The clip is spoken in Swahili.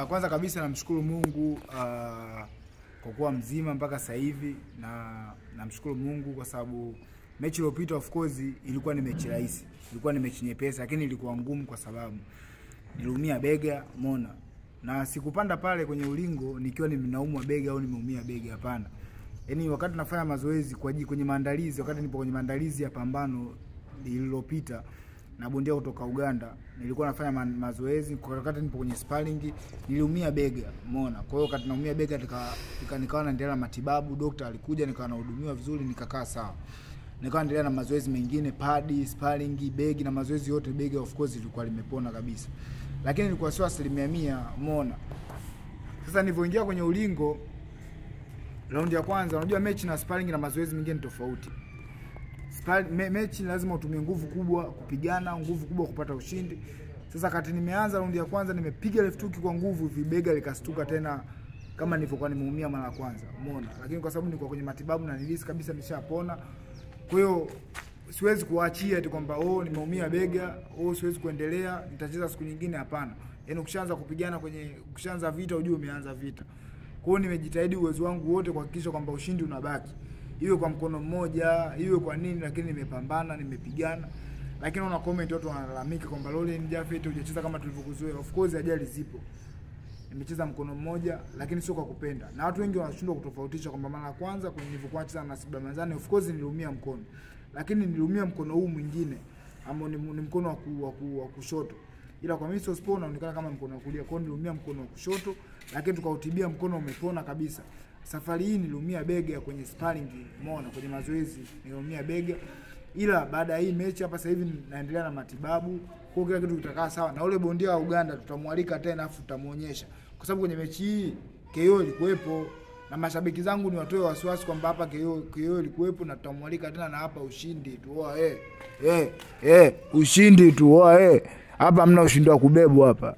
Kwanza kabisa namshukuru Mungu kwa kuwa mzima mpaka sasa hivi, na namshukuru Mungu kwa sababu mechi iliyopita of course ilikuwa ni mechi rahisi. Ilikuwa ni mechi nyepesi lakini ilikuwa ngumu kwa sababu niliumia bega, umeona. Na sikupanda pale kwenye ulingo nikiwa ninaumwa bega au nimeumia bega, hapana. Yaani wakati nafanya mazoezi kwenye maandalizi, wakati nipo kwenye maandalizi ya pambano lililopita na bondia kutoka Uganda, nilikuwa nafanya mazoezi wakati nipo kwenye sparring, niliumia bega, umeona. Kwa hiyo wakati naumia bega nikawa naendelea na matibabu, daktari alikuja nikawa nahudumiwa vizuri, nikakaa sawa. Nikawa naendelea na mazoezi mengine, padi, sparring, begi na mazoezi yote. Bega of course ilikuwa limepona kabisa. Lakini nilikuwa sio 100%, umeona. Sasa nilipoingia kwenye ulingo raundi ya kwanza, unajua mechi na sparring na mazoezi mengine tofauti. Mechi lazima utumie nguvu kubwa kupigana, nguvu kubwa kupata ushindi. Sasa kati nimeanza raundi ya kwanza nimepiga left hook kwa nguvu, vibega likastuka tena kama nilivyokuwa nimeumia mara ya kwanza, umeona. Lakini kwa sababu nilikuwa kwenye matibabu na nilihisi kabisa nimeshapona, kwa hiyo siwezi kuachia eti kwamba nimeumia bega, siwezi kuendelea, nitacheza siku nyingine, hapana. Yaani ukishaanza kupigana ukishaanza vita ujue umeanza vita. Kwa hiyo nimejitahidi uwezo wangu wote kuhakikisha kwamba ushindi unabaki. Iwe kwa mkono mmoja, iwe kwa nini, lakini nimepambana, nimepigana. Lakini una comment watu wanalalamika kwamba Laurent Jaffet hujacheza kama tulivyokuzoea. Of course ajali zipo. Nimecheza mkono mmoja lakini sio kwa kupenda. Na watu wengi wanashindwa kutofautisha kwamba mara ya kwanza kwenye nilivyokuwa nacheza na Siba Manzani of course niliumia mkono. Lakini niliumia mkono huu mwingine ambao ni mkono wa kushoto. Ila kwa mimi sio sport unaonekana kama mkono wa kulia. Kwa hiyo niliumia mkono wa kushoto lakini tukautibia mkono umepona kabisa. Safari hii niliumia bega kwenye sparring, umeona, kwenye mazoezi niliumia bega. Ila baada ya hii mechi hapa sasa hivi naendelea na matibabu, kwa kila kitu kitakaa sawa. Na ule bondia wa Uganda tutamwalika tena afu tutamuonyesha. Kwa sababu kwenye mechi hii KO ilikuwepo na mashabiki zangu ni watoe wasiwasi kwamba hapa KO ilikuwepo na tutamwalika tena, na hapa ushindi tu. Ushindi tu. Hapa hamna ushindi wa kubebwa hapa.